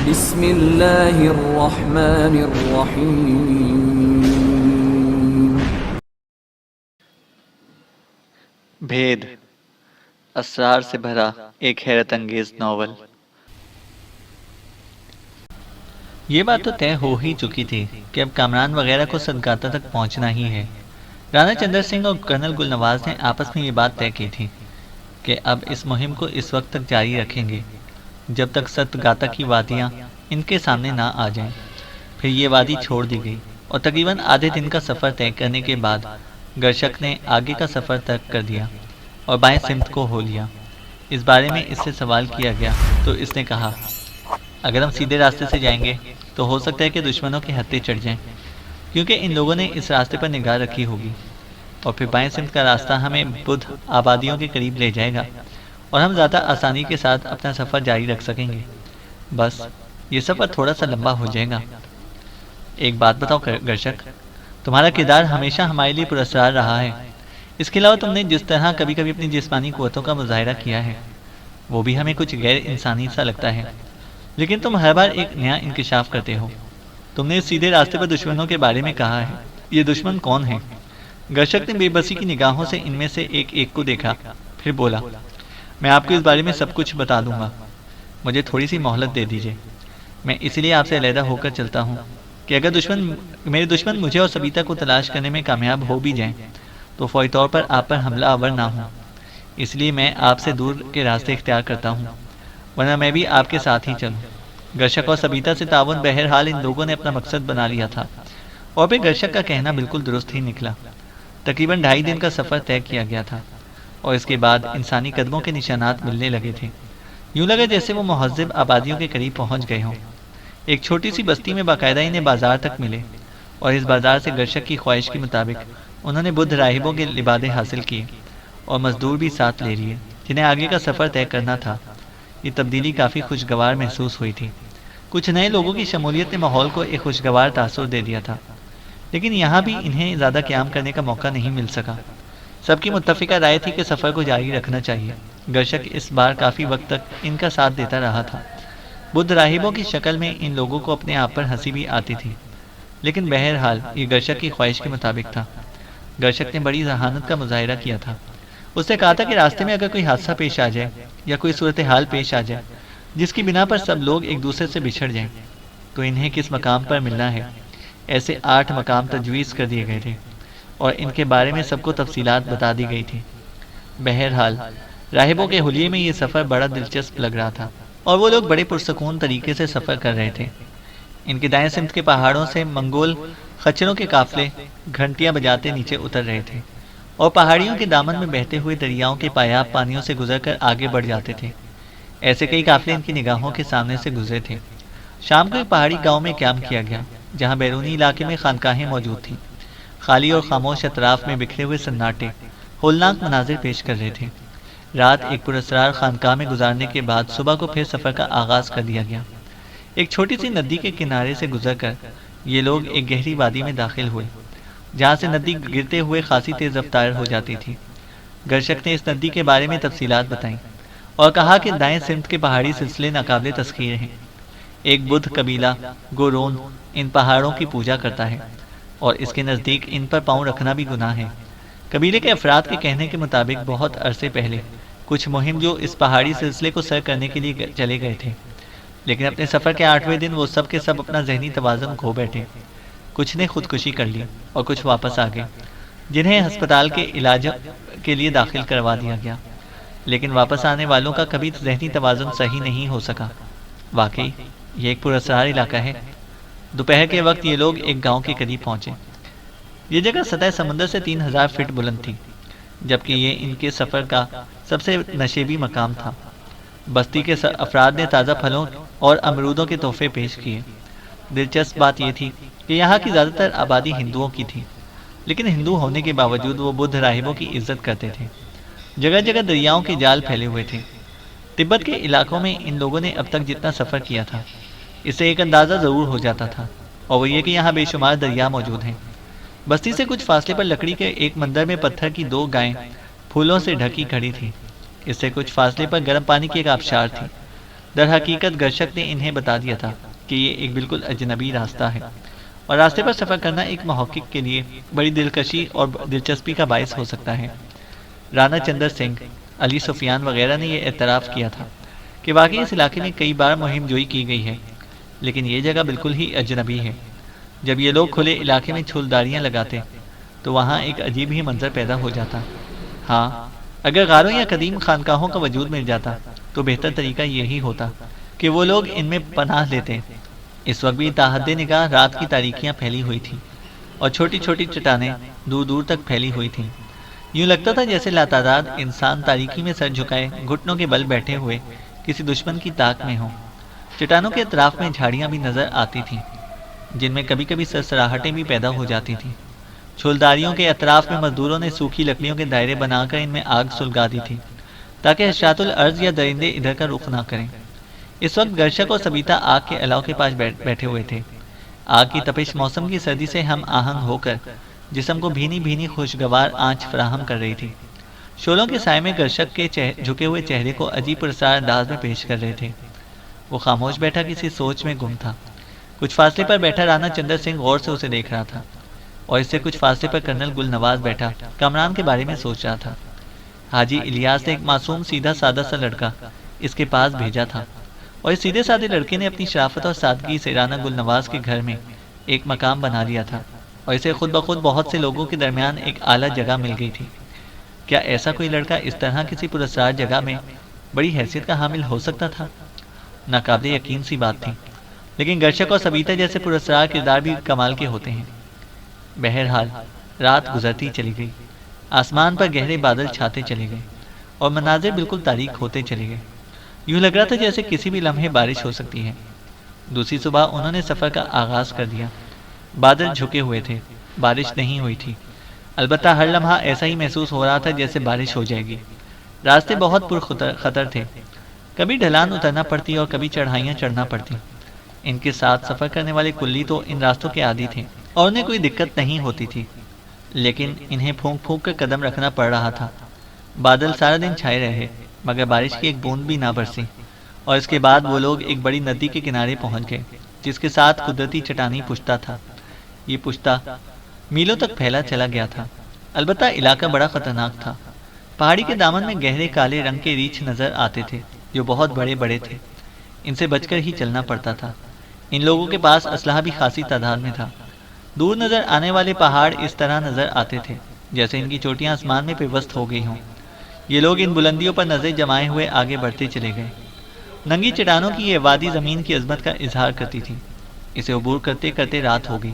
بسم اللہ الرحمن الرحیم۔ بھید، اسرار سے بھرا ایک حیرت انگیز ناول۔ یہ بات تو طے ہو ہی چکی تھی کہ اب کامران وغیرہ کو صدگاتا تک پہنچنا ہی ہے۔ رانا چندر سنگھ اور کرنل گل نواز نے آپس میں یہ بات طے کی تھی کہ اب اس مہم کو اس وقت تک جاری رکھیں گے جب تک صدگاتا کی وادیاں ان کے سامنے نہ آ جائیں۔ پھر یہ وادی چھوڑ دی گئی اور تقریباً آدھے دن کا سفر طے کرنے کے بعد گرشک نے آگے کا سفر ترک کر دیا اور بائیں سمت کو ہو لیا۔ اس بارے میں اس سے سوال کیا گیا تو اس نے کہا، اگر ہم سیدھے راستے سے جائیں گے تو ہو سکتا ہے کہ دشمنوں کے ہتھے چڑھ جائیں، کیونکہ ان لوگوں نے اس راستے پر نگاہ رکھی ہوگی، اور پھر بائیں سمت کا راستہ ہمیں بدھ آبادیوں کے قریب لے جائے گا اور ہم زیادہ آسانی کے ساتھ اپنا سفر جاری رکھ سکیں گے۔ بس یہ سفر تھوڑا سا لمبا ہو جائے گا۔ ایک بات بتاؤ گرشک، تمہارا کردار ہمیشہ ہمارے لیے پراسرار رہا ہے۔ اس کے علاوہ تم نے جس طرح کبھی کبھی اپنی جسمانی قوتوں کا مظاہرہ کیا ہے وہ بھی ہمیں کچھ غیر انسانی سا لگتا ہے، لیکن تم ہر بار ایک نیا انکشاف کرتے ہو۔ تم نے اس سیدھے راستے پر دشمنوں کے بارے میں کہا ہے، یہ دشمن کون ہیں؟ گرشک نے بے بسی کی نگاہوں سے ان میں سے ایک ایک کو دیکھا، پھر بولا، میں آپ کو اس بارے میں سب کچھ بتا دوں گا، مجھے تھوڑی سی مہلت دے دیجیے۔ میں اس لیے آپ سے علیحدہ ہو کر چلتا ہوں کہ اگر میرے دشمن مجھے اور سبیتا کو تلاش کرنے میں کامیاب ہو بھی جائیں تو فوری طور پر آپ پر حملہ آور نہ ہوں۔ اس لیے میں آپ سے دور کے راستے اختیار کرتا ہوں، ورنہ میں بھی آپ کے ساتھ ہی چلوں۔ گرشک اور سبیتا سے تعاون بہرحال ان لوگوں نے اپنا مقصد بنا لیا تھا، اور پھر گرشک کا کہنا بالکل درست ہی نکلا۔ تقریباً 2.5 دن کا سفر طے کیا گیا تھا، اور اس کے بعد انسانی قدموں کے نشانات ملنے لگے تھے۔ یوں لگا جیسے وہ مہذب آبادیوں کے قریب پہنچ گئے ہوں۔ ایک چھوٹی سی بستی میں باقاعدہ انہیں بازار تک ملے، اور اس بازار سے گرشک کی خواہش کے مطابق انہوں نے بدھ راہبوں کے لبادے حاصل کیے اور مزدور بھی ساتھ لے لیے جنہیں آگے کا سفر طے کرنا تھا۔ یہ تبدیلی کافی خوشگوار محسوس ہوئی تھی۔ کچھ نئے لوگوں کی شمولیت نے ماحول کو ایک خوشگوار تاثر دے دیا تھا، لیکن یہاں بھی انہیں زیادہ قیام کرنے کا موقع نہیں مل سکا۔ سب کی متفقہ رائے تھی کہ سفر کو جاری رکھنا چاہیے۔ گرشک اس بار کافی وقت تک ان کا ساتھ دیتا رہا تھا۔ بدھ راہبوں کی شکل میں ان لوگوں کو اپنے آپ پر ہنسی بھی آتی تھی، لیکن بہرحال یہ گرشک کی خواہش کے مطابق تھا۔ گرشک نے بڑی ذہانت کا مظاہرہ کیا تھا۔ اس نے کہا تھا کہ راستے میں اگر کوئی حادثہ پیش آ جائے یا کوئی صورتحال پیش آ جائے جس کی بنا پر سب لوگ ایک دوسرے سے بچھڑ جائیں تو انہیں کس مقام پر ملنا ہے۔ ایسے 8 مقام تجویز کر دیے گئے تھے اور ان کے بارے میں سب کو تفصیلات بتا دی گئی تھی۔ بہرحال راہبوں کے حلیے میں یہ سفر بڑا دلچسپ لگ رہا تھا، اور وہ لوگ بڑے پرسکون طریقے سے سفر کر رہے تھے۔ ان کے دائیں سمت کے پہاڑوں سے منگول خچروں کے قافلے گھنٹیاں بجاتے نیچے اتر رہے تھے، اور پہاڑیوں کے دامن میں بہتے ہوئے دریاؤں کے پایاب پانیوں سے گزر کر آگے بڑھ جاتے تھے۔ ایسے کئی قافلے ان کی نگاہوں کے سامنے سے گزرے تھے۔ شام کو ایک پہاڑی گاؤں میں قیام کیا گیا جہاں بیرونی علاقے میں خانقاہیں موجود تھیں۔ خالی اور خاموش اطراف میں بکھرے ہوئے سناٹے ہولناک مناظر پیش کر رہے تھے۔ رات ایک پراسرار خانقاہ میں گزارنے کے بعد صبح کو پھر سفر کا آغاز کر دیا گیا۔ ایک چھوٹی سی ندی کے کنارے سے گزر کر یہ لوگ ایک گہری وادی میں داخل ہوئے جہاں سے ندی گرتے ہوئے خاصی تیز رفتار ہو جاتی تھی۔ گرشک نے اس ندی کے بارے میں تفصیلات بتائیں اور کہا کہ دائیں سمت کے پہاڑی سلسلے ناقابل تسخیر ہیں۔ ایک بدھ قبیلہ گورون ان پہاڑوں کی پوجا کرتا ہے، اور اس کے نزدیک ان پر پاؤں رکھنا بھی گناہ ہے۔ قبیلے کے افراد کے کہنے کے مطابق بہت عرصے پہلے کچھ مہم جو اس پہاڑی سلسلے کو سر کرنے کے لیے چلے گئے تھے، لیکن اپنے سفر کے 8ویں دن وہ سب کے سب اپنا ذہنی توازن کھو بیٹھے۔ کچھ نے خودکشی کر لی اور کچھ واپس آ گئے، جنہیں ہسپتال کے علاج کے لیے داخل کروا دیا گیا، لیکن واپس آنے والوں کا کبھی ذہنی توازن صحیح نہیں ہو سکا۔ واقعی یہ ایک پراسرار علاقہ ہے۔ دوپہر کے وقت یہ لوگ ایک گاؤں کے قریب پہنچے۔ یہ جگہ سطح سمندر سے 3000 فٹ بلند تھی، جبکہ یہ ان کے سفر کا سب سے نشیبی مقام تھا۔ بستی کے افراد نے تازہ پھلوں اور امرودوں کے تحفے پیش کیے۔ دلچسپ بات یہ تھی کہ یہاں کی زیادہ تر آبادی ہندوؤں کی تھی، لیکن ہندو ہونے کے باوجود وہ بدھ راہبوں کی عزت کرتے تھے۔ جگہ جگہ دریاؤں کے جال پھیلے ہوئے تھے۔ تبت کے علاقوں میں ان لوگوں نے اب تک جتنا سفر کیا تھا اس سے ایک اندازہ ضرور ہو جاتا تھا، اور وہ یہ کہ یہاں بے شمار دریا موجود ہیں۔ بستی سے کچھ فاصلے پر لکڑی کے ایک مندر میں پتھر کی 2 گائیں پھولوں سے ڈھکی کھڑی تھی۔ اس سے کچھ فاصلے پر گرم پانی کی ایک آبشار تھی۔ در حقیقت گرشک نے انہیں بتا دیا تھا کہ یہ ایک بالکل اجنبی راستہ ہے اور راستے پر سفر کرنا ایک محقق کے لیے بڑی دلکشی اور دلچسپی کا باعث ہو سکتا ہے۔ رانا چندر سنگھ، علی سفیان وغیرہ نے یہ اعتراف کیا تھا کہ واقعی اس علاقے میں کئی بار مہم جوئی کی گئی ہے، لیکن یہ جگہ بالکل ہی اجنبی ہے۔ جب یہ لوگ کھلے علاقے میں چھولداریاں لگاتے تو وہاں ایک عجیب ہی منظر پیدا ہو جاتا۔ ہاں، اگر غاروں یا قدیم خانقاہوں کا وجود مل جاتا تو بہتر طریقہ یہی ہوتا کہ وہ لوگ ان میں پناہ لیتے۔ اس وقت بھی تاحد نگاہ رات کی تاریکیاں پھیلی ہوئی تھیں اور چھوٹی چھوٹی چٹانیں دور دور تک پھیلی ہوئی تھیں۔ یوں لگتا تھا جیسے لاتعداد انسان تاریکی میں سر جھکائے گھٹنوں کے بل بیٹھے ہوئے کسی دشمن کی طاق میں ہوں۔ چٹانوں کے اطراف میں جھاڑیاں بھی نظر آتی تھیں جن میں کبھی کبھی سرسراہٹیں بھی پیدا ہو جاتی تھیں۔ چھولداریوں کے اطراف میں مزدوروں نے سوکھی لکڑیوں کے دائرے بنا کر ان میں آگ سلگا دی تھی تاکہ حشرات الارض یا درندے ادھر کا رخ نہ کریں۔ اس وقت گرشک اور سبیتا آگ کے الاؤ کے پاس بیٹھے ہوئے تھے۔ آگ کی تپش موسم کی سردی سے ہم آہنگ ہو کر جسم کو بھینی بھینی خوشگوار آنچ فراہم کر رہی تھی۔ شعلوں کے سائے میں گرشک کے جھکے ہوئے چہرے کو عجیب پرسار انداز میں پیش کر رہے تھے۔ وہ خاموش بیٹھا کسی سوچ میں گم تھا۔ کچھ فاصلے پر بیٹھا رانا چندر سنگھ غور سے اسے دیکھ رہا تھا اور اس سے کچھ فاصلے پر کرنل گل نواز بیٹھا کامران کے بارے میں سوچ رہا تھا۔ حاجی الیاس نے ایک معصوم سیدھا سادہ سا لڑکا اس کے پاس بھیجا تھا اور اس سیدھے سادے لڑکے نے اپنی شرافت اور سادگی سے رانا گل نواز کے گھر میں ایک مقام بنا لیا تھا اور اسے خود بخود بہت سے لوگوں کے درمیان ایک اعلیٰ جگہ مل گئی تھی۔ کیا ایسا کوئی لڑکا اس طرح کسی پراسرار جگہ میں بڑی حیثیت کا حامل ہو سکتا تھا؟ ناقابل یقین سی بات تھی، لیکن گرشک اور سبیتا جیسے پراسرار کردار بھی کمال کے ہوتے ہیں۔ بہرحال رات گزرتی چلی گئی، آسمان پر گہرے بادل چھاتے چلے گئے اور مناظر بالکل تاریک ہوتے چلے گئے۔ یوں لگ رہا تھا جیسے کسی بھی لمحے بارش ہو سکتی ہے۔ دوسری صبح انہوں نے سفر کا آغاز کر دیا۔ بادل جھکے ہوئے تھے، بارش نہیں ہوئی تھی، البتہ ہر لمحہ ایسا ہی محسوس ہو رہا تھا جیسے بارش ہو جائے گی۔ راستے بہت خطر تھے، کبھی ڈھلان اترنا پڑتی اور کبھی چڑھائیاں چڑھنا پڑتی۔ ان کے ساتھ سفر کرنے والے کلی تو ان راستوں کے عادی تھے اور انہیں کوئی دقت نہیں ہوتی تھی، لیکن انہیں پھونک پھونک کر قدم رکھنا پڑ رہا تھا۔ بادل سارا دن چھائے رہے مگر بارش کی ایک بوند بھی نہ برسی، اور اس کے بعد وہ لوگ ایک بڑی ندی کے کنارے پہنچ گئے جس کے ساتھ قدرتی چٹانی پشتہ تھا۔ یہ پشتہ میلوں تک پھیلا چلا گیا تھا، البتہ علاقہ بڑا خطرناک تھا۔ پہاڑی کے دامن میں گہرے کالے رنگ کے ریچھ نظر آتے تھے جو بہت بڑے بڑے تھے، ان سے بچ کر ہی چلنا پڑتا تھا۔ ان لوگوں کے پاس اسلحہ بھی خاصی تعداد میں تھا۔ دور نظر آنے والے پہاڑ اس طرح نظر آتے تھے جیسے ان کی چوٹیاں آسمان میں پیوست ہو گئی ہوں۔ یہ لوگ ان بلندیوں پر نظر جمائے ہوئے آگے بڑھتے چلے گئے۔ ننگی چٹانوں کی یہ وادی زمین کی عظمت کا اظہار کرتی تھی۔ اسے عبور کرتے کرتے رات ہو گئی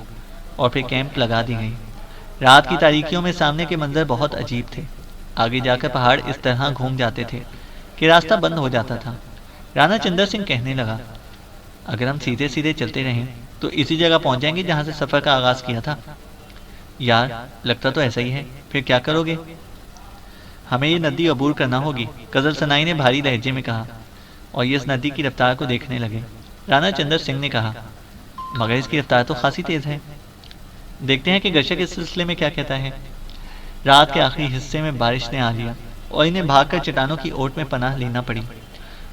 اور پھر کیمپ لگا دی گئی۔ رات کی تاریکیوں میں سامنے کے منظر بہت عجیب تھے۔ آگے جا کر پہاڑ اس طرح گھوم جاتے تھے کہ راستہ بند ہو جاتا تھا۔ رانا چندر سنگھ کہنے لگا، اگر ہم سیدھے سیدھے چلتے رہیں تو اسی جگہ پہنچ جائیں گے جہاں سے سفر کا آغاز کیا تھا۔ یار لگتا تو ایسا ہی ہے، پھر کیا کرو گے؟ ہمیں یہ ندی عبور کرنا ہوگی، قزل سنائی نے بھاری لہجے میں کہا، اور یہ اس ندی کی رفتار کو دیکھنے لگے۔ رانا چندر سنگھ نے کہا، مگر اس کی رفتار تو خاصی تیز ہے، دیکھتے ہیں کہ گرشک اس سلسلے میں کیا کہتا ہے۔ رات کے آخری حصے میں بارش نے آ لیا اور انہیں بھاگ کر چٹانوں کی اوٹ میں پناہ لینا پڑی۔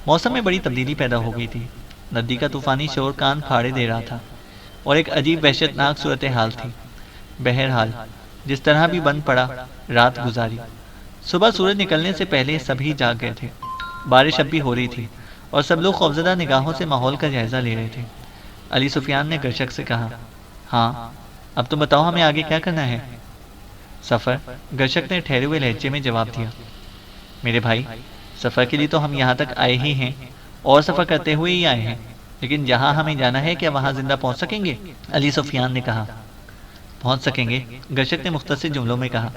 موسم میں بڑی تبدیلی پیدا ہو گئی تھی۔ ندی کا طوفانی شور کان پھاڑے دے رہا تھا اور ایک عجیب وحشت ناک صورتحال تھی۔ بہرحال جس طرح بھی بند پڑا، رات گزاری۔ صبح سورج نکلنے سے پہلے سبھی جاگ گئے تھے۔ بارش اب بھی ہو رہی تھی اور سب لوگ خوفزدہ نگاہوں سے ماحول کا جائزہ لے رہے تھے۔ علی سفیان نے گرشک سے کہا، ہاں اب تم بتاؤ ہمیں آگے کیا کرنا ہے؟ سفر، گرشک نے ٹھہرے ہوئے لہجے میں جواب دیا۔ میرے بھائی، سفر کے لیے تو ہم یہاں تک آئے ہی ہیں اور سفر کرتے ہوئے ہی آئے ہیں، لیکن جہاں ہمیں جانا ہے کیا وہاں زندہ پہنچ سکیں گے؟ علی سفیان نے کہا، پہنچ سکیں گے، گرشک نے مختصر جملوں میں کہا۔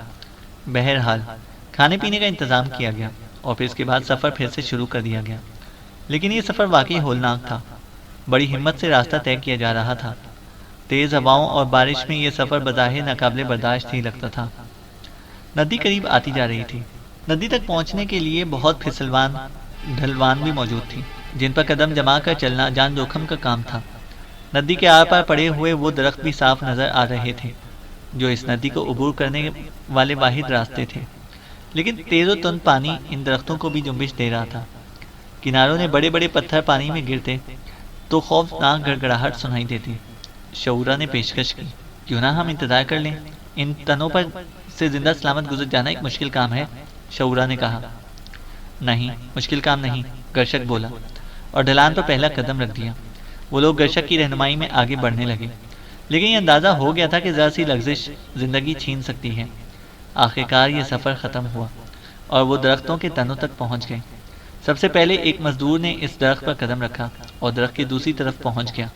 بہرحال کھانے پینے کا انتظام کیا گیا اور پھر اس کے بعد سفر پھر سے شروع کر دیا گیا، لیکن یہ سفر واقعی ہولناک تھا۔ بڑی ہمت سے راستہ طے کیا جا رہا تھا۔ تیز ہواؤں اور بارش میں یہ سفر بظاہر ناقابل برداشت ہی لگتا تھا۔ ندی قریب آتی جا رہی تھی۔ ندی تک پہنچنے کے لیے بہت پھسلوان ڈھلوان بھی موجود تھی جن پر قدم جما کر چلنا جان جوخم کا کام تھا۔ ندی کے آر پار پڑے ہوئے وہ درخت بھی صاف نظر آ رہے تھے جو اس ندی کو عبور کرنے والے واحد راستے تھے، لیکن تیز و تند پانی ان درختوں کو بھی جنبش دے رہا تھا۔ کناروں نے بڑے بڑے پتھر پانی میں گرتے تو خوفناک گڑگڑاہٹ سنائی دیتی۔ شعورا نے پیشکش کی، کیوں نہ ہم انتظار کر لیں؟ ان تنوں پر سے زندہ سلامت گزر جانا ایک مشکل کام ہے۔ شعورا نے کہا۔ نہیں، مشکل کام نہیں، گرشک بولا، اور ڈھلان پر پہلا قدم رکھ دیا۔ وہ لوگ گرشک کی رہنمائی میں آگے بڑھنے لگے، لیکن یہ اندازہ ہو گیا تھا کہ ذرا سی لغزش زندگی چھین سکتی ہے۔ آخرکار یہ سفر ختم ہوا اور وہ درختوں کے تنوں تک پہنچ گئے۔ سب سے پہلے ایک مزدور نے اس درخت پر قدم رکھا اور درخت کی دوسری طرف پہنچ گیا۔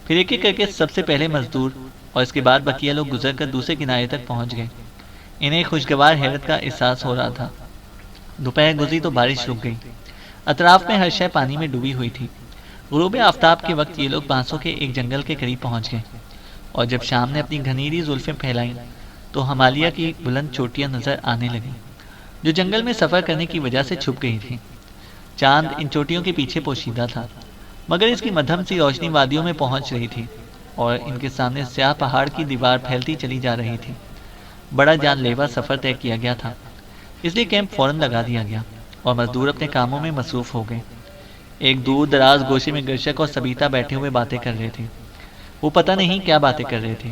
پھر ایک ایک کر کے سب سے پہلے مزدور اور اس کے بعد بقیہ لوگ گزر کر دوسرے کنارے تک پہنچ گئے۔ انہیں خوشگوار حیرت کا احساس ہو رہا تھا۔ دوپہر گزری تو بارش رک گئی۔ اطراف میں ہر شے پانی میں ڈوبی ہوئی تھی۔ غروب آفتاب کے وقت یہ لوگ بانسوں کے ایک جنگل کے قریب پہنچ گئے، اور جب شام نے اپنی گھنیری زلفیں پھیلائیں تو ہمالیہ کی بلند چوٹیاں نظر آنے لگیں، جو جنگل میں سفر کرنے کی وجہ سے چھپ گئی تھیں۔ چاند ان چوٹیوں کے پیچھے پوشیدہ تھا، مگر اس کی مدھم سی روشنی وادیوں میں پہنچ رہی تھی، اور ان کے سامنے سیاہ پہاڑ کی دیوار پھیلتی چلی جا رہی تھی۔ بڑا جان لیوا سفر طے کیا گیا تھا، اس لیے کیمپ فوراً لگا دیا گیا اور مزدور اپنے کاموں میں مصروف ہو گئے۔ ایک دور دراز گوشے میں گرشک اور سبیتا بیٹھے ہوئے باتیں کر رہے تھے۔ وہ پتہ نہیں کیا باتیں کر رہے تھے۔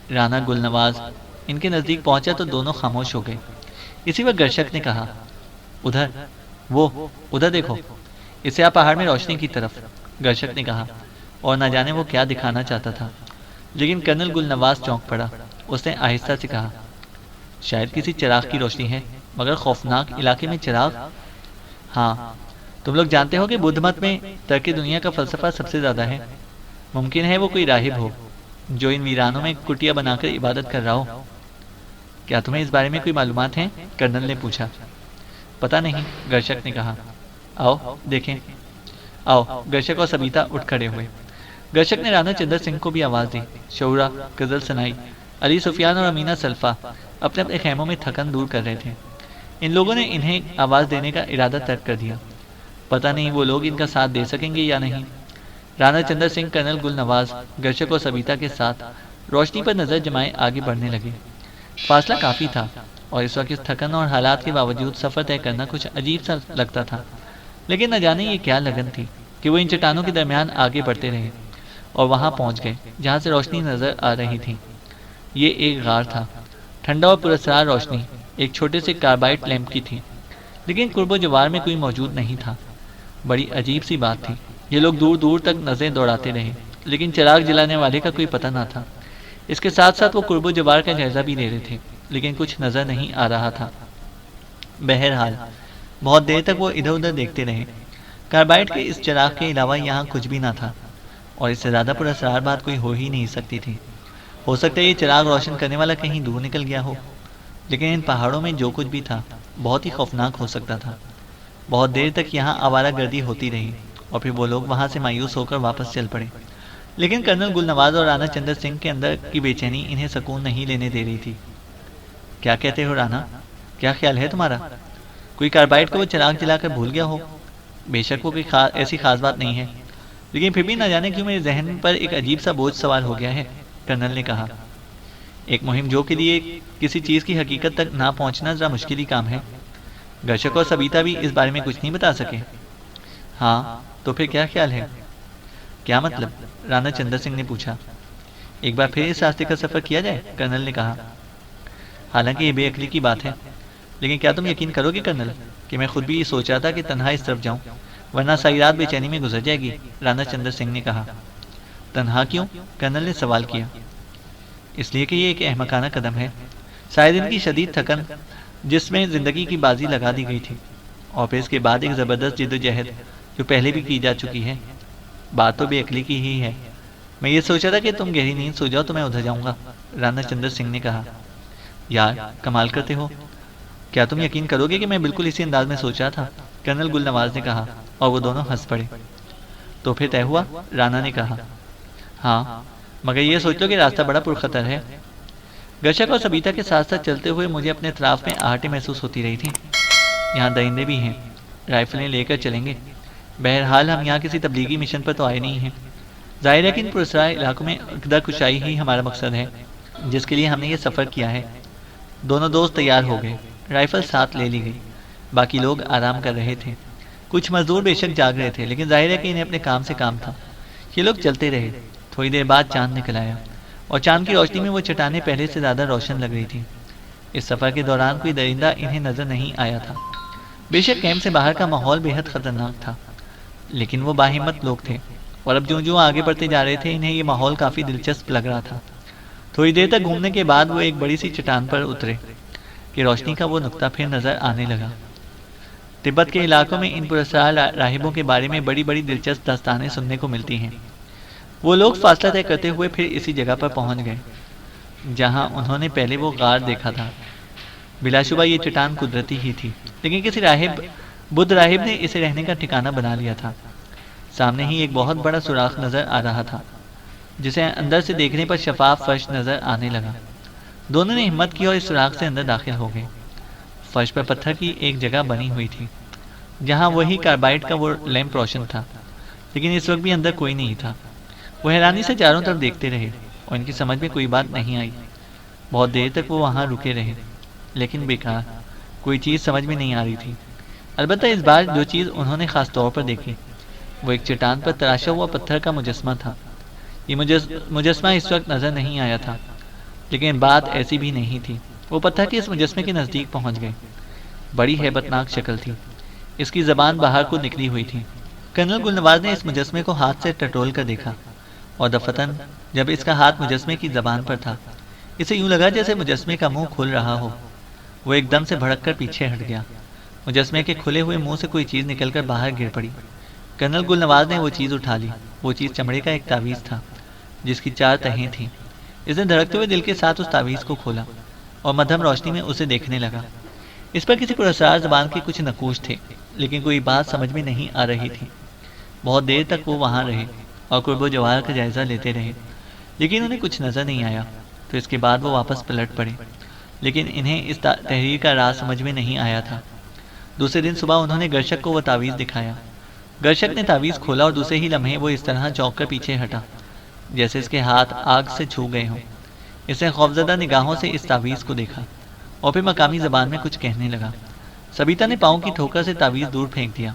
رانا گل نواز ان کے نزدیک پہنچا تو دونوں خاموش ہو گئے۔ اسی وقت گرشک نے کہا، ادھر دیکھو، اس سیاہ پہاڑ میں روشنی کی طرف۔ گرشک نے کہا، اور نہ جانے وہ کیا دکھانا چاہتا تھا، لیکن کرنل گل نواز چونک پڑا۔ اس نے آہستہ سے کہا، شاید کسی چراغ کی روشنی ہے، مگر خوفناک علاقے میں چراغ؟ ہاں، تم لوگ جانتے ہو کہ بدھ مت میں ترک دنیا کا فلسفہ سب سے زیادہ ہے۔ ممکن ہے وہ کوئی راہب ہو جو ان ویرانوں میں کٹیا بنا کر عبادت کر رہا ہو۔ کیا تمہیں اس بارے میں کوئی معلومات ہیں؟ کرنل نے پوچھا۔ پتہ نہیں، گرشک نے کہا۔ آؤ دیکھیں۔ آؤ، گرشک اور سبیتا اٹھ کھڑے ہوئے۔ گرشک نے رانا چندر سنگھ کو بھی آواز دی۔ شعورا غزل سنائی۔ علی سفیان اور امینہ سلفا اپنے اپنے خیموں میں تھکن دور کر رہے تھے۔ ان لوگوں نے انہیں آواز دینے کا ارادہ ترک کر دیا۔ پتہ نہیں وہ لوگ ان کا ساتھ دے سکیں گے یا نہیں۔ رانا چندر سنگھ کرنل گل نواز گرشک اور سبیتا کے ساتھ روشنی پر نظر جمائے آگے بڑھنے لگے۔ فاصلہ کافی تھا، اور اس وقت اس تھکن اور حالات کے باوجود سفر طے کرنا کچھ عجیب سا لگتا تھا، لیکن نہ جانے یہ کیا لگن تھی کہ وہ ان چٹانوں کے درمیان آگے بڑھتے رہے اور وہاں پہنچ گئے جہاں سے روشنی نظر آ رہی تھی۔ یہ ایک غار تھا۔ ٹھنڈا اور پراسرار روشنی ایک چھوٹے سے کاربائڈ لیمپ کی تھی، لیکن قرب و جوار میں کوئی موجود نہیں تھا۔ بڑی عجیب سی بات تھی۔ یہ لوگ دور دور تک نظریں دوڑاتے رہے، لیکن چراغ جلانے والے کا کوئی پتہ نہ تھا۔ اس کے ساتھ ساتھ وہ قرب و جوار کا جائزہ بھی لے رہے تھے، لیکن کچھ نظر نہیں آ رہا تھا۔ بہرحال بہت دیر تک وہ ادھر ادھر دیکھتے رہے۔ کاربائڈ کے اس چراغ کے علاوہ یہاں کچھ بھی نہ تھا، اور اس سے زیادہ پراسرار بات کوئی ہو ہی نہیں سکتی تھی۔ ہو سکتا ہے یہ چراغ روشن کرنے والا کہیں دور نکل گیا ہو، لیکن ان پہاڑوں میں جو کچھ بھی تھا بہت ہی خوفناک ہو سکتا تھا۔ بہت دیر تک یہاں آوارہ گردی ہوتی رہی، اور پھر وہ لوگ وہاں سے مایوس ہو کر واپس چل پڑے، لیکن کرنل گل نواز اور رانا چندر سنگھ کے اندر کی بے چینی انہیں سکون نہیں لینے دے رہی تھی۔ کیا کہتے ہو رانا؟ کیا خیال ہے تمہارا؟ کوئی کاربائڈ کو وہ چراغ جلا کر بھول گیا ہو؟ بے شک وہ کوئی ایسی خاص بات نہیں ہے، لیکن پھر بھی نہ جانے کیوں میرے ذہن پر ایک عجیب سا بوجھ سوار ہو گیا ہے، کرنل نے کہا۔ ایک مہم جو کے لیے کسی چیز کی حقیقت تک نہ پہنچنا ذرا مشکل ہی کام ہے۔ گرشک اور سبیتا بھی اس بارے میں کچھ نہیں بتا سکے۔ ہاں، تو پھر کیا خیال ہے؟ کیا مطلب؟ رانا چندر سنگھ نے پوچھا۔ ایک بار پھر اس راستے کا سفر کیا جائے، کرنل نے کہا۔ حالانکہ یہ بے عقلی کی بات ہے، لیکن کیا تم یقین کرو گے کرنل کہ میں خود بھی یہ سوچ رہا تھا کہ تنہا اس طرف جاؤں، ورنہ ساری رات بے چینی میں گزر جائے گی، رانا چندر سنگھ نے کہا۔ تنہا کیوں؟ کرنل نے سوال کیا۔ اس لیے کہ یہ ایک احمقانہ قدم ہے۔ سارے دن کی شدید تھکن جس میں زندگی کی بازی لگا دی گئی تھی، اور پھر اس کے بعد ایک زبردست جد و جہد جو پہلے بھی کی جا چکی ہے۔ بات تو بے عقلی کی ہی ہے۔ میں یہ سوچا تھا کہ تم گہری نیند سو جاؤ تو میں ادھر جاؤں گا، رانا چندر سنگھ نے کہا۔ یار کمال کرتے ہو، کیا تم یقین کرو گے کہ میں بالکل اسی انداز میں سوچ رہا تھا، کرنل گل نواز نے کہا، اور وہ دونوں ہنس پڑے۔ تو پھر طے ہوا، رانا نے کہا۔ ہاں، مگر یہ سوچ لو کہ راستہ بڑا پرخطر ہے۔ گرشک اور سبیتا کے ساتھ ساتھ چلتے ہوئے مجھے اپنے اطراف میں آہٹیں محسوس ہوتی رہی تھیں۔ یہاں درندے بھی ہیں، رائفلیں لے کر چلیں گے۔ بہرحال ہم یہاں کسی تبلیغی مشن پر تو آئے نہیں ہیں۔ ظاہر ہے کہ ان پراسرار علاقوں میں اقدار کشائی ہی ہمارا مقصد ہے، جس کے لیے ہم نے یہ سفر کیا ہے۔ دونوں دوست تیار ہو گئے، رائفل ساتھ لے لی گئی، باقی لوگ آرام کر رہے تھے۔ کچھ مزدور بے شک جاگ رہے تھے، لیکن ظاہر ہے کہ انہیں اپنے کام سے کام تھا۔ یہ لوگ چلتے رہے۔ تھوڑی دیر بعد چاند نکل آیا اور چاند کی روشنی میں وہ چٹانیں پہلے سے زیادہ روشن لگ رہی تھیں۔ اس سفر کے دوران کوئی درندہ انہیں نظر نہیں آیا تھا۔ بے شک کیمپ سے باہر کا ماحول بے حد خطرناک تھا، لیکن وہ باہمت لوگ تھے اور اب جو آگے بڑھتے جا رہے تھے انہیں یہ ماحول کافی دلچسپ لگ رہا تھا۔ تھوڑی دیر تک گھومنے کے بعد وہ ایک بڑی سی چٹان پر اترے کہ روشنی کا وہ نقطہ پھر نظر آنے لگا۔ تبت کے علاقوں میں ان پراسرار راہبوں کے بارے میں بڑی بڑی دلچسپ داستانیں سننے کو ملتی ہیں۔ وہ لوگ فاصلہ طے کرتے ہوئے پھر اسی جگہ پر پہنچ گئے جہاں انہوں نے پہلے وہ غار دیکھا تھا۔ بلا شبہ یہ چٹان قدرتی ہی تھی، لیکن کسی بدھ راہب نے اسے رہنے کا ٹھکانہ بنا لیا تھا۔ سامنے ہی ایک بہت بڑا سوراخ نظر آ رہا تھا جسے اندر سے دیکھنے پر شفاف فرش نظر آنے لگا۔ دونوں نے ہمت کی اور اس سوراخ سے اندر داخل ہو گئے۔ فرش پر پتھر کی ایک جگہ بنی ہوئی تھی جہاں وہی کاربائڈ کا وہ لیمپ روشن تھا، لیکن اس وقت بھی اندر کوئی نہیں تھا۔ وہ حیرانی سے چاروں طرف دیکھتے رہے اور ان کی سمجھ میں کوئی بات نہیں آئی۔ بہت دیر تک وہ وہاں رکے رہے، لیکن بیکار، کوئی چیز سمجھ میں نہیں آ رہی تھی۔ البتہ اس بار جو چیز انہوں نے خاص طور پر دیکھی وہ ایک چٹان پر تراشا ہوا پتھر کا مجسمہ تھا۔ یہ مجسمہ اس وقت نظر نہیں آیا تھا، لیکن بات ایسی بھی نہیں تھی۔ وہ پتھر کے اس مجسمے کے نزدیک پہنچ گئے۔ بڑی ہیبتناک شکل تھی، اس کی زبان باہر کو نکلی ہوئی تھی۔ کرنل گلنواز نے اس مجسمے کو ہاتھ سے ٹٹول کر دیکھا اور دفتن جب اس کا ہاتھ مجسمے کی زبان پر تھا اسے یوں لگا جیسے مجسمے کا منہ کھل رہا ہو۔ وہ ایک دم سے بھڑک کر پیچھے ہٹ گیا۔ مجسمے کے کھلے ہوئے منہ سے کوئی چیز نکل کر باہر گر پڑی۔ کرنل گلنواز نے وہ چیز اٹھا لی۔ وہ چیز چمڑے کا ایک تعویذ تھا جس کی 4 تہیں تھیں۔ اس نے دھڑکتے ہوئے دل کے ساتھ اس تعویذ کو کھولا اور مدھم روشنی میں اسے دیکھنے لگا۔ اس پر کسی پراسرار زبان کے کچھ نقوش تھے، لیکن کوئی بات سمجھ میں نہیں آ رہی تھی۔ بہت دیر تک وہ وہاں رہے اور قرب و جوار کا جائزہ لیتے رہے، لیکن انہیں کچھ نظر نہیں آیا۔ تو اس کے بعد وہ واپس پلٹ پڑے، لیکن انہیں اس تحریر کا راز سمجھ میں نہیں آیا تھا۔ دوسرے دن صبح انہوں نے گرشک کو وہ تعویذ دکھایا۔ گرشک نے تعویذ کھولا اور دوسرے ہی لمحے وہ اس طرح چونک کر پیچھے ہٹا جیسے اس کے ہاتھ آگ سے چھو گئے ہوں۔ اس نے خوفزدہ نگاہوں سے اس تعویذ کو دیکھا اور پھر مقامی زبان میں کچھ کہنے لگا۔ سبیتا نے پاؤں کی ٹھوکر سے تعویذ دور پھینک دیا۔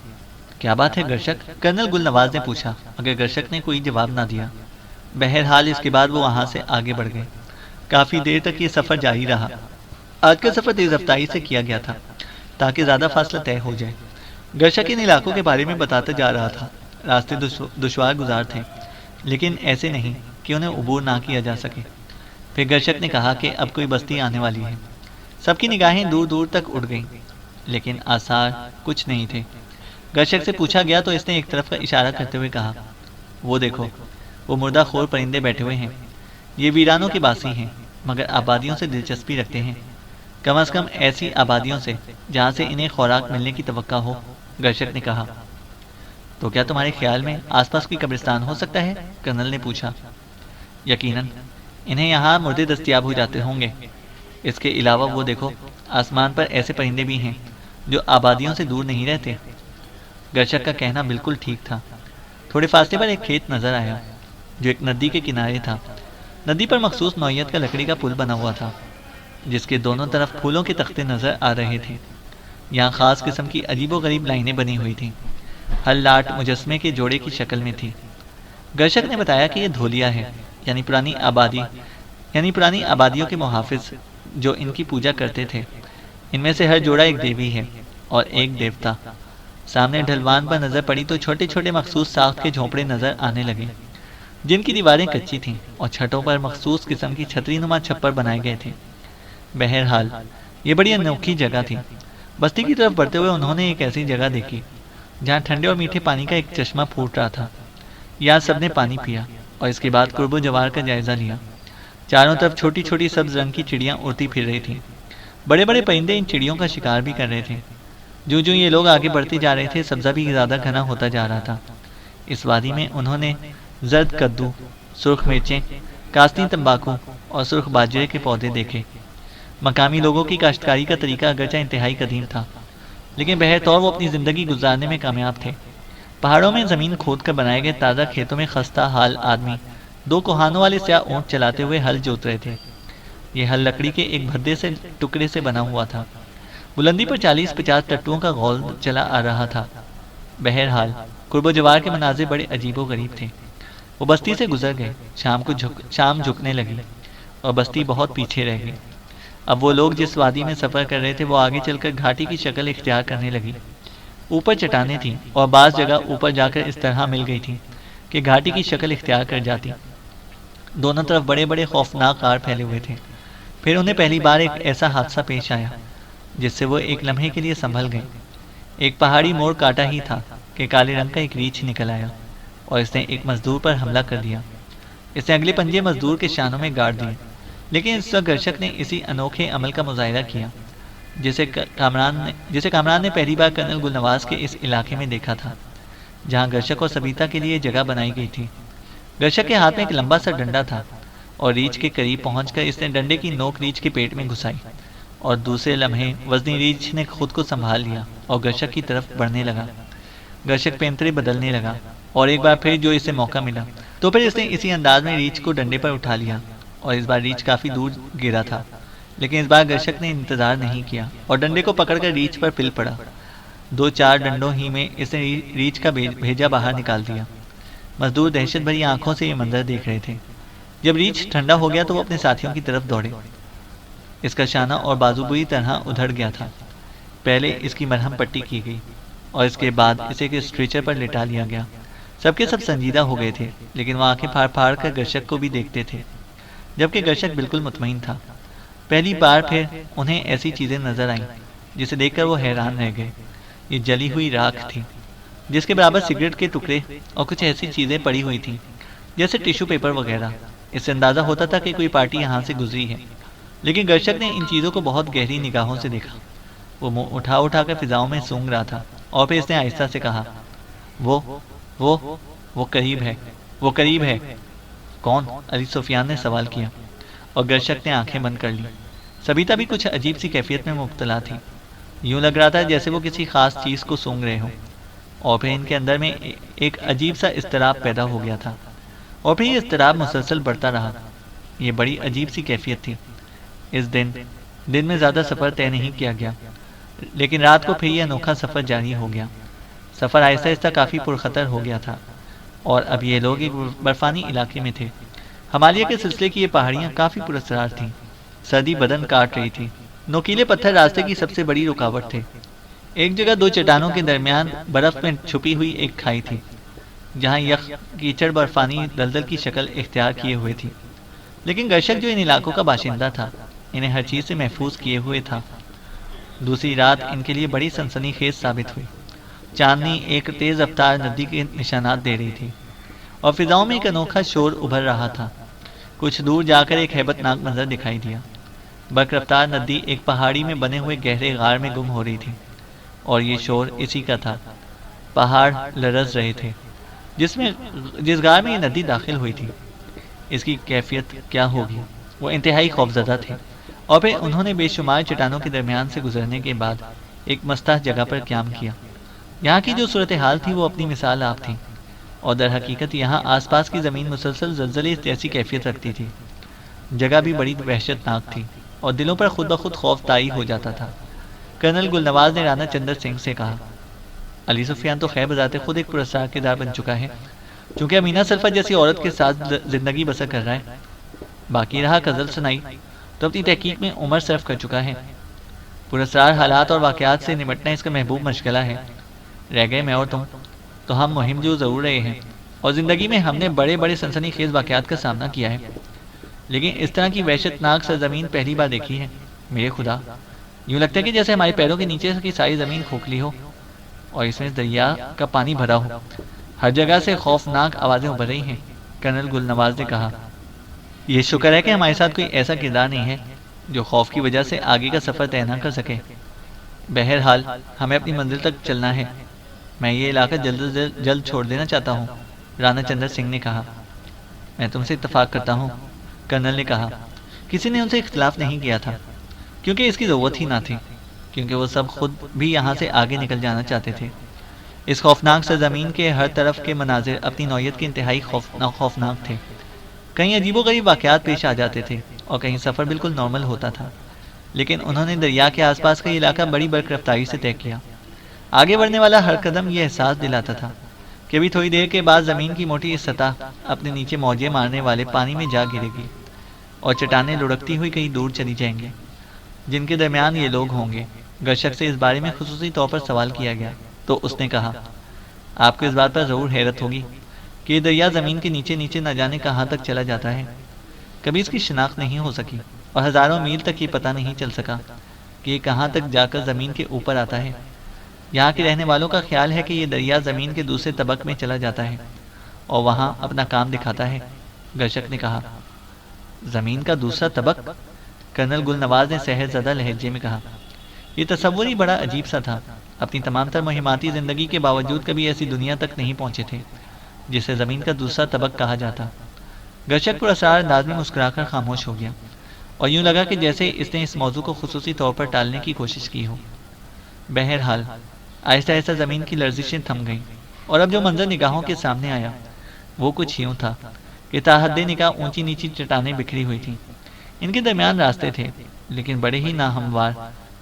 کیا بات ہے گرشک؟ کرنل گلنواز نے پوچھا، مگر گرشک نے کوئی جواب نہ دیا۔ بہرحال اس کے بعد وہ وہاں سے آگے بڑھ گئے۔ کافی دیر تک یہ سفر جاری رہا۔ آج کا سفر تیز رفتاری سے کیا گیا تھا تاکہ زیادہ فاصلہ طے ہو جائے۔ گرشک ان علاقوں کے بارے میں بتاتا جا رہا تھا۔ راستے دشوار گزار تھے، لیکن ایسے نہیں کہ انہیں عبور نہ کیا جا سکے۔ پھر گرشک نے کہا کہ اب کوئی بستی آنے والی ہے۔ سب کی نگاہیں دور دور تک اڑ گئیں، لیکن آثار کچھ نہیں تھے۔ گرشک سے پوچھا گیا تو اس نے ایک طرف کا اشارہ کرتے ہوئے کہا، وہ دیکھو، وہ مردہ خور پرندے بیٹھے ہوئے ہیں۔ یہ ویرانوں کے باسی ہیں، مگر آبادیوں سے دلچسپی رکھتے ہیں، کم از کم ایسی آبادیوں سے جہاں سے انہیں خوراک ملنے کی توقع ہو۔ گرشک نے کہا، تو کیا تمہارے خیال میں آس پاس کوئی قبرستان ہو سکتا ہے؟ کرنل نے پوچھا۔ یقیناً انہیں یہاں مردے دستیاب ہو جاتے ہوں گے۔ اس کے علاوہ وہ دیکھو، آسمان پر ایسے پرندے بھی ہیں جو آبادیوں سے دور نہیں رہتے۔ گرشک کا کہنا بالکل ٹھیک تھا۔ تھوڑے فاصلے پر ایک کھیت نظر آیا جو ایک ندی کے کنارے تھا۔ ندی پر مخصوص نوعیت کا لکڑی کا پل بنا ہوا تھا جس کے دونوں طرف پھولوں کے تختے نظر آ رہے تھے۔ یہاں خاص قسم کی عجیب و غریب لائنیں بنی ہوئی تھیں، ہر لاٹ مجسمے کے جوڑے کی شکل میں تھی۔ گرشک نے بتایا کہ یہ دھولیا ہے، یعنی پرانی آبادیوں کے محافظ جو ان کی پوجا کرتے تھے۔ ان میں سے ہر جوڑا ایک دیوی ہے اور ایک دیوتا۔ سامنے ڈھلوان پر نظر پڑی تو چھوٹے چھوٹے مخصوص ساخت کے جھونپڑے نظر آنے لگے جن کی دیواریں کچی تھیں اور چھتوں پر مخصوص قسم کی چھتری نما چھپر بنائے گئے تھے۔ بہرحال یہ بڑی انوکھی جگہ تھی۔ بستی کی طرف بڑھتے ہوئے انہوں نے ایک ایسی جگہ دیکھی جہاں ٹھنڈے اور میٹھے پانی کا ایک چشمہ پھوٹ رہا تھا۔ یہاں سب نے پانی پیا اور اس کے بعد قرب و جوار کا جائزہ لیا۔ چاروں طرف چھوٹی چھوٹی سبز رنگ کی چڑیاں اڑتی پھر رہی تھیں۔ بڑے بڑے پرندے ان چڑیوں کا شکار بھی کر رہے تھے۔ جو یہ لوگ آگے بڑھتے جا رہے تھے، سبزہ بھی زیادہ گھنا ہوتا جا رہا تھا۔ اس وادی میں انہوں نے زرد کدو، سرخ مرچیں، کاسنی تمباکو اور سرخ باجرے کے پودے دیکھے۔ مقامی لوگوں کی کاشتکاری کا طریقہ اگرچہ انتہائی قدیم تھا، لیکن بہرطور وہ اپنی زندگی گزارنے میں کامیاب تھے۔ پہاڑوں میں زمین کھود کر بنائے گئے تازہ کھیتوں میں خستہ حال آدمی 2 کوہانوں والے سیاہ اونٹ چلاتے ہوئے ہل جوت رہے تھے۔ یہ ہل لکڑی کے ایک بھدے سے ٹکڑے سے بنا ہوا تھا۔ بلندی پر 40-50 ٹٹوؤں کا غول چلا آ رہا تھا۔ بہرحال قرب و جوار کے مناظر بڑے عجیب و غریب تھے۔ وہ بستی سے گزر گئے، شام جھکنے لگی اور بستی بہت پیچھے رہ گئی۔ اب وہ لوگ جس وادی میں سفر کر رہے تھے وہ آگے چل کر گھاٹی کی شکل اختیار کرنے لگی۔ اوپر چٹانیں تھیں اور بعض جگہ اوپر جا کر اس طرح مل گئی تھی کہ گھاٹی کی شکل اختیار کر جاتی۔ دونوں طرف بڑے بڑے خوفناک غار پھیلے ہوئے تھے۔ پھر انہیں پہلی بار ایک ایسا حادثہ پیش آیا جس سے وہ ایک لمحے کے لیے سنبھل گئے۔ ایک پہاڑی موڑ کاٹا ہی تھا کہ کالے رنگ کا ایک ریچھ نکل آیا اور اس نے ایک مزدور پر حملہ کر دیا۔ اس نے اگلے پنجے مزدور کے شانوں میں گاڑ دیے، لیکن اس وقت گرشک نے اسی انوکھے عمل کا مظاہرہ کیا جسے کامران نے پہلی بار کرنل گلنواز کے اس علاقے میں دیکھا تھا جہاں گرشک اور سبیتا کے لیے جگہ بنائی گئی تھی۔ گرشک کے ہاتھ میں ایک لمبا سا ڈنڈا تھا اور ریچھ کے قریب پہنچ کر اس نے ڈنڈے کی نوک ریچھ کے پیٹ میں گھسائی اور دوسرے لمحے وزنی ریچھ نے خود کو سنبھال لیا اور گرشک کی طرف بڑھنے لگا۔ گرشک پینترے بدلنے لگا اور ایک بار پھر جو اسے موقع ملا تو پھر اس نے اسی انداز میں ریچھ کو ڈنڈے پر اٹھا لیا اور اس بار ریچھ کافی دور گرا تھا، لیکن اس بار گرشک نے انتظار نہیں کیا اور ڈنڈے کو پکڑ کر ریچھ پر پل پڑا۔ 2-4 ڈنڈوں ہی میں اس نے ریچھ کا بھیجا باہر نکال دیا۔ مزدور دہشت بھری آنکھوں سے یہ منظر دیکھ رہے تھے۔ جب ریچھ ٹھنڈا ہو گیا تو وہ اپنے ساتھیوں کی طرف دوڑے۔ اس کا شانہ اور بازو بری طرح ادھڑ گیا تھا۔ پہلے اس کی مرہم پٹی کی گئی اور اس کے بعد اسے ایک اسٹریچر پر لٹا لیا گیا۔ سب کے سب سنجیدہ ہو گئے تھے، لیکن وہ آنکھیں پھاڑ پھاڑ کر گرشک کو بھی دیکھتے تھے، جبکہ گرشک بالکل مطمئن تھا۔ پہلی بار پھر انہیں ایسی چیزیں نظر آئیں جسے دیکھ کر وہ حیران رہ گئے۔ یہ جلی ہوئی راکھ تھی جس کے برابر سگریٹ کے ٹکڑے اور کچھ ایسی چیزیں پڑی ہوئی تھیں جیسے ٹیشو پیپر وغیرہ۔ اس سے اندازہ ہوتا تھا کہ کوئی پارٹی یہاں سے گزری ہے، لیکن گرشک نے ان چیزوں کو بہت گہری نگاہوں سے دیکھا۔ وہ منہ اٹھا اٹھا کر فضاؤں میں سونگ رہا تھا اور پھر اس نے آہستہ سے کہا، وہ قریب ہے، وہ قریب ہے۔ کون؟ علی سفیان نے سوال کیا اور گرشک نے آنکھیں بند کر لی۔ سبیتا بھی کچھ عجیب سی کیفیت میں مبتلا تھی۔ یوں لگ رہا تھا جیسے وہ کسی خاص چیز کو سونگ رہے ہوں، اور پھر ان کے اندر میں ایک عجیب سا اضطراب پیدا ہو گیا تھا، اور پھر یہ اضطراب مسلسل بڑھتا رہا۔ یہ بڑی عجیب سی کیفیت تھی۔ اس دن میں زیادہ سفر طے نہیں کیا گیا، لیکن رات کو پھر یہ انوکھا سفر جاری ہو گیا۔ سفر آہستہ آہستہ کافی پرخطر ہو گیا تھا، اور اب یہ لوگ ایک برفانی علاقے میں تھے۔ ہمالیہ کے سلسلے کی یہ پہاڑیاں کافی پراسرار تھیں۔ سردی بدن کاٹ رہی تھی۔ نوکیلے پتھر راستے کی سب سے بڑی رکاوٹ تھے۔ ایک جگہ 2 چٹانوں کے درمیان برف میں چھپی ہوئی ایک کھائی تھی جہاں یخ کیچڑ برفانی دلدل کی شکل اختیار کیے ہوئے تھی، لیکن گرشک جو ان علاقوں کا باشندہ تھا انہیں ہر چیز سے محفوظ کیے ہوئے تھا۔ دوسری رات ان کے لیے بڑی سنسنی خیز ثابت ہوئی۔ چاندنی ایک تیز رفتار ندی کے نشانات دے رہی تھی اور فضاؤں میں ایک انوکھا شور ابھر رہا تھا۔ کچھ دور جا کر ایک ہیبت ناک منظر دکھائی دیا۔ برق رفتار ندی ایک پہاڑی میں بنے ہوئے گہرے غار میں گم ہو رہی تھی، اور یہ شور اسی کا تھا۔ پہاڑ لرز رہے تھے جس غار میں یہ ندی داخل ہوئی تھی۔ اس کی کیفیت کیا ہوگی؟ وہ انتہائی خوفزدہ تھے، اور پھر انہوں نے بے شمار چٹانوں کے درمیان سے گزرنے کے بعد ایک مستح جگہ پر قیام کیا۔ یہاں کی جو صورتحال تھی وہ اپنی مثال آپ تھی، اور در حقیقت یہاں آس پاس کی زمین مسلسل زلزلے جیسی کیفیت رکھتی تھی۔ جگہ بھی بڑی وحشت ناک تھی اور دلوں پر خود بخود خوف طاری ہو جاتا تھا۔ کرنل گلنواز نے رانا چندر سنگھ سے کہا، علی سفیان تو خیر بذات خود ایک پراسرار کردار بن چکا ہے، چونکہ امینہ سلفہ جیسی عورت کے ساتھ زندگی بسر کر رہا ہے۔ باقی رہا غزل سنائی تو اپنی تحقیق میں عمر صرف کر چکا ہے۔ پراسرار حالات اور واقعات سے نمٹنا اس کا محبوب مشغلہ ہے۔ رہ گئے میں اور تم، تو ہم مہم جو ضرور رہے ہیں، اور زندگی میں ہم نے بڑے بڑے سنسنی خیز واقعات کا سامنا کیا ہے، لیکن اس طرح کی وحشت ناک سرزمین پہلی بار دیکھی ہے۔ میرے خدا، یوں لگتا ہے کہ جیسے ہمارے پیروں کے نیچے کی ساری زمین کھوکھلی ہو اور اس میں دریا کا پانی بھرا ہو۔ ہر جگہ سے خوفناک آوازیں ابھر رہی ہیں۔ کرنل گلنواز نے کہا، یہ شکر ہے کہ ہمارے ساتھ کوئی ایسا کردار نہیں ہے جو خوف کی وجہ سے آگے کا سفر طے نہ کر سکے۔ بہرحال ہمیں اپنی منزل تک چلنا ہے۔ میں یہ علاقہ جلد سے جلد چھوڑ دینا چاہتا ہوں، رانا چندر سنگھ نے کہا۔ میں تم سے اتفاق کرتا ہوں، کرنل نے کہا۔ کسی نے ان سے اختلاف نہیں کیا تھا، کیونکہ اس کی ضرورت ہی نہ تھی، کیونکہ وہ سب خود بھی یہاں سے آگے نکل جانا چاہتے تھے۔ اس خوفناک سرزمین کے ہر طرف کے مناظر اپنی نوعیت کے انتہائی خوفناک تھے۔ کہیں عجیب و غریب واقعات پیش آ جاتے تھے اور کہیں سفر بالکل نارمل ہوتا تھا، لیکن انہوں نے دریا کے آس پاس کا علاقہ بڑی برق رفتاری سے طے کیا۔ آگے بڑھنے والا ہر قدم یہ احساس دلاتا تھا کہ ابھی تھوڑی دیر کے بعد زمین کی موٹی سطح اپنے نیچے موجیں مارنے والے پانی میں جا گرے گی اور چٹانیں لڑکتی ہوئی کہیں دور چلی جائیں گے جن کے درمیان یہ لوگ ہوں گے۔ گرشک سے اس بارے میں خصوصی طور پر سوال کیا گیا تو اس نے کہا، آپ کو اس بات پر ضرور حیرت ہوگی کہ یہ دریا زمین کے نیچے نیچے نہ جانے کہاں تک چلا جاتا ہے۔ کبھی اس کی شناخت نہیں ہو سکی اور ہزاروں میل تک یہ پتہ نہیں چل سکا کہ یہ کہاں تک جا کر زمین کے اوپر آتا ہے۔ یہاں کے رہنے والوں کا خیال ہے کہ یہ دریا زمین کے دوسرے طبق میں چلا جاتا ہے اور وہاں اپنا کام دکھاتا ہے۔ گرشک نے کہا، زمین کا دوسرا طبق؟ کرنل گل نواز نے سحر زدہ لہجے میں کہا۔ یہ تصور ہی بڑا عجیب سا تھا۔ اپنی تمام تر مہماتی زندگی کے باوجود کبھی ایسی دنیا تک نہیں پہنچے تھے جسے زمین کا دوسرا طبق کہا جاتا۔ گرشک پر اسرار انداز میں مسکرا کر خاموش ہو گیا اور یوں لگا کہ جیسے اس نے اس موضوع کو خصوصی طور پر ٹالنے کی کوشش کی ہو۔ بہرحال آہستہ آہستہ زمین کی لرزشیں تھم گئیں اور اب جو منظر نگاہوں کے سامنے آیا وہ کچھ یوں تھا کہ تاحد نگاہ اونچی نیچی چٹانیں بکھری ہوئی تھیں۔ ان کے درمیان راستے تھے لیکن بڑے ہی ناہموار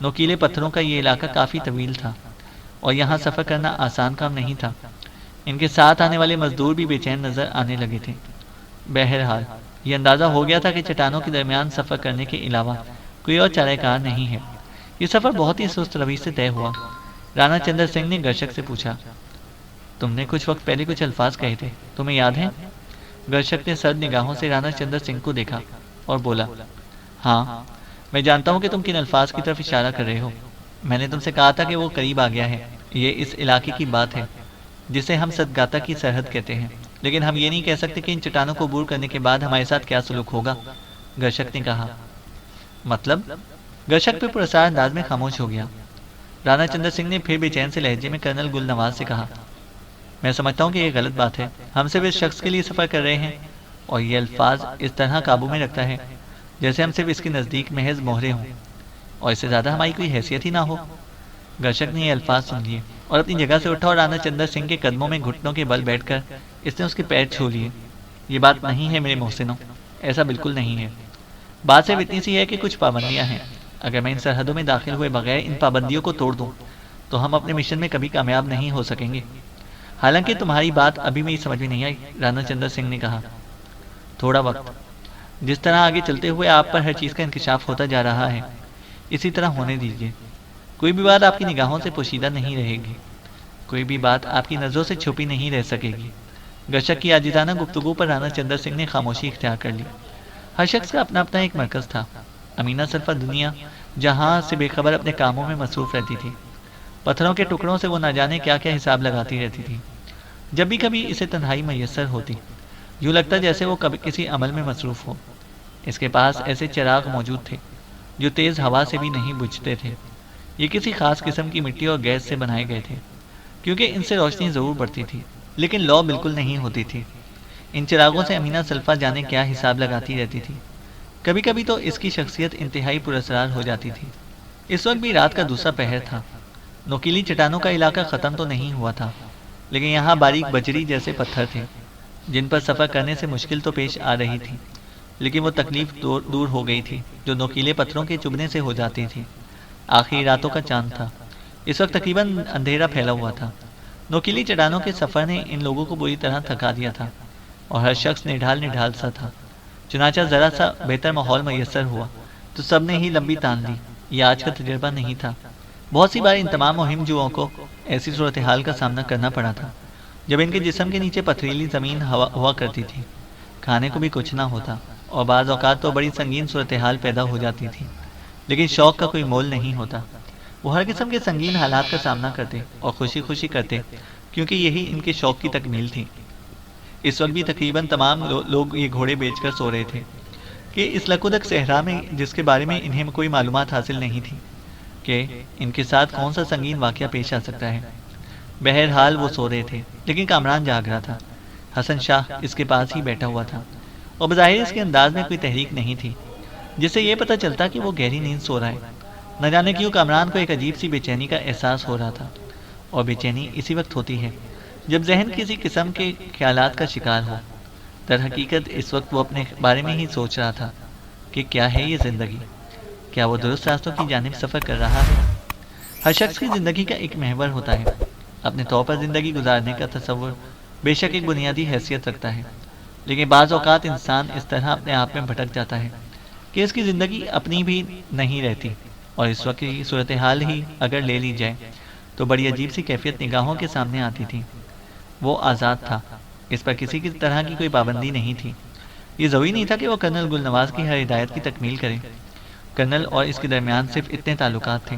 نوکیلے پتھروں کا یہ علاقہ کافی طویل تھا اور یہاں سفر کرنا آسان کام نہیں تھا۔ ان کے ساتھ آنے والے مزدور بھی بے چین نظر آنے لگے تھے۔ بہرحال یہ اندازہ ہو گیا تھا کہ چٹانوں کے درمیان سفر کرنے کے علاوہ کوئی اور چارہ کار نہیں ہے۔ یہ سفر بہت ہی سست روی سے طے ہوا۔ رانا چندر سنگھ نے گرشک سے پوچھا، تم نے کچھ وقت پہلے کچھ الفاظ کہے تھے، تمہیں یاد ہیں؟ گرشک نے سرد نگاہوں سے رانا چندر سنگھ کو دیکھا اور بولا، ہاں میں جانتا ہوں کہ تم کن الفاظ کی طرف اشارہ کر رہے ہو۔ میں نے تم سے کہا تھا کہ وہ قریب آ گیا ہے۔ یہ اس علاقے کی بات ہے جسے ہم سدگاتا کی سرحد کہتے ہیں، لیکن ہم یہ نہیں کہہ سکتے کہ ان چٹانوں کو عبور کرنے کے بعد ہمارے ساتھ کیا سلوک ہوگا۔ گرشک نے کہا، مطلب؟ گرشک پہ پراسرار انداز میں خاموش ہو گیا۔ رانا چندر سنگھ نے پھر بے چین سے لہجے میں کرنل گل نواز سے کہا، میں سمجھتا ہوں کہ یہ غلط بات ہے۔ ہم صرف اس شخص کے لیے سفر کر رہے ہیں اور یہ الفاظ اس طرح قابو میں رکھتا ہے جیسے ہم صرف اس کے نزدیک محض مہرے ہوں اور اس سے زیادہ ہماری کوئی حیثیت ہی نہ ہو۔ گرشک نے یہ الفاظ سن لیے اور اپنی جگہ سے اٹھا اور رانا چندر سنگھ کے قدموں میں گھٹنوں کے بل بیٹھ کر اس نے اس کے پیر چھو لیے۔ یہ بات نہیں ہے میرے محسنوں، ایسا بالکل نہیں ہے۔ بات صرف اتنی سی ہے کہ کچھ پابندیاں ہیں۔ اگر میں ان سرحدوں میں داخل ہوئے بغیر ان پابندیوں کو توڑ دوں تو ہم اپنے مشن میں کبھی کامیاب نہیں ہو سکیں گے۔ حالانکہ تمہاری بات ابھی میری سمجھ میں نہیں آئی، رانا چندر سنگھ نے کہا۔ تھوڑا وقت، جس طرح آگے چلتے ہوئے آپ پر ہر چیز کا انکشاف ہوتا جا رہا ہے اسی طرح ہونے دیجیے۔ کوئی بھی بات آپ کی نگاہوں سے پوشیدہ نہیں رہے گی، کوئی بھی بات آپ کی نظروں سے چھپی نہیں رہ سکے گی۔ گرشک کی عاجزانہ گفتگو پر رانا چندر سنگھ نے خاموشی اختیار کر لی۔ ہر شخص کا اپنا اپنا ایک مرکز تھا۔ امینہ سرفا دنیا جہاں سے بے خبر اپنے کاموں میں مصروف رہتی تھی۔ پتھروں کے ٹکڑوں سے وہ نہ جانے کیا کیا حساب لگاتی رہتی تھی۔ جب بھی کبھی اسے تنہائی میسر ہوتی، یوں لگتا جیسے وہ کبھی کسی عمل میں مصروف ہو۔ اس کے پاس ایسے چراغ موجود تھے جو تیز ہوا سے بھی نہیں بجھتے تھے۔ یہ کسی خاص قسم کی مٹی اور گیس سے بنائے گئے تھے کیونکہ ان سے روشنی ضرور بڑھتی تھی لیکن لو بالکل نہیں ہوتی تھی۔ ان چراغوں سے امینہ سلفا جانے کیا حساب لگاتی رہتی تھی۔ کبھی کبھی تو اس کی شخصیت انتہائی پراسرار ہو جاتی تھی۔ اس وقت بھی رات کا دوسرا پہر تھا۔ نوکیلی چٹانوں کا علاقہ ختم تو نہیں ہوا تھا لیکن یہاں باریک بجری جیسے پتھر تھے جن پر سفر کرنے سے مشکل تو پیش آ رہی تھی لیکن وہ تکلیف دور ہو گئی تھی جو نوکیلے پتھروں کے چبھنے سے ہو جاتی تھی۔ آخری راتوں کا چاند تھا۔ اس وقت تقریباً اندھیرا پھیلا ہوا تھا۔ نوکیلی چٹانوں کے سفر نے ان لوگوں کو بری طرح تھکا دیا تھا اور ہر شخص نڈھال سا تھا۔ چنانچہ ذرا سا بہتر ماحول میسر ہوا تو سب نے ہی لمبی تان لی۔ یہ آج کا تجربہ نہیں تھا۔ بہت سی بار ان تمام مہم جوؤں کو ایسی صورتحال کا سامنا کرنا پڑا تھا جب ان کے جسم کے نیچے پتھریلی زمین ہوا کرتی تھی، کھانے کو بھی کچھ نہ ہوتا اور بعض اوقات تو بڑی سنگین صورتحال پیدا ہو جاتی تھی لیکن شوق کا کوئی مول نہیں ہوتا۔ وہ ہر قسم کے سنگین حالات کا سامنا کرتے اور خوشی خوشی کرتے کیونکہ یہی ان کے شوق کی تکمیل تھی۔ اس وقت بھی تقریباً تمام لوگ یہ گھوڑے بیچ کر سو رہے تھے کہ اس لکودک صحرا میں جس کے بارے میں انہیں کوئی معلومات حاصل نہیں تھی کہ ان کے ساتھ کون سا سنگین واقعہ پیش آ سکتا ہے۔ بہرحال وہ سو رہے تھے لیکن کامران جاگ رہا تھا۔ حسن شاہ اس کے پاس ہی بیٹھا ہوا تھا اور بظاہر اس کے انداز میں کوئی تحریک نہیں تھی جس سے یہ پتہ چلتا کہ وہ گہری نیند سو رہا ہے۔ نہ جانے کیوں کامران کو ایک عجیب سی بے چینی کا احساس ہو رہا تھا اور بے چینی اسی وقت ہوتی ہے جب ذہن کسی قسم کے خیالات کا شکار ہو۔ در حقیقت اس وقت وہ اپنے بارے میں ہی سوچ رہا تھا کہ کیا ہے یہ زندگی، کیا وہ درست راستوں کی جانب سفر کر رہا ہے؟ ہر شخص کی زندگی کا ایک محور ہوتا ہے. اپنے طور پر زندگی گزارنے کا تصور بے شک ایک بنیادی حیثیت رکھتا ہے، لیکن بعض اوقات انسان اس طرح اپنے آپ میں بھٹک جاتا ہے کہ اس کی زندگی اپنی بھی نہیں رہتی، اور اس وقت کی صورتحال ہی اگر لے لی جائے تو بڑی عجیب سی کیفیت نگاہوں کے سامنے آتی تھی. وہ آزاد تھا، اس پر کسی کی طرح کی کوئی پابندی نہیں تھی. یہ ضروری نہیں تھا کہ وہ کرنل گل نواز کی ہر ہدایت کی تکمیل کرے. کرنل اور اس کے درمیان صرف اتنے تعلقات تھے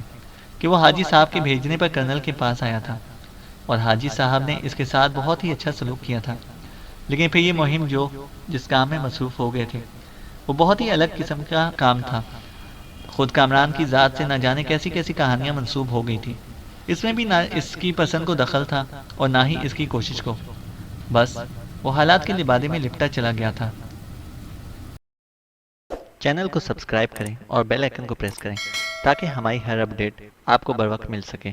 کہ وہ حاجی صاحب کے بھیجنے پر کرنل کے پاس آیا تھا، اور حاجی صاحب نے اس کے ساتھ بہت ہی اچھا سلوک کیا تھا. لیکن پھر یہ مہم جس کام میں مصروف ہو گئے تھے وہ بہت ہی الگ قسم کا کام تھا. خود کامران کی ذات سے نہ جانے کیسی کیسی کہانیاں منسوب ہو گئی تھی. اس میں بھی نہ اس کی پسند کو دخل تھا اور نہ ہی اس کی کوشش کو. بس وہ حالات کے لبادے میں لپٹا چلا گیا تھا. چینل کو سبسکرائب کریں اور بیل آئیکن کو پریس کریں تاکہ ہماری ہر اپڈیٹ آپ کو بر وقت مل سکے.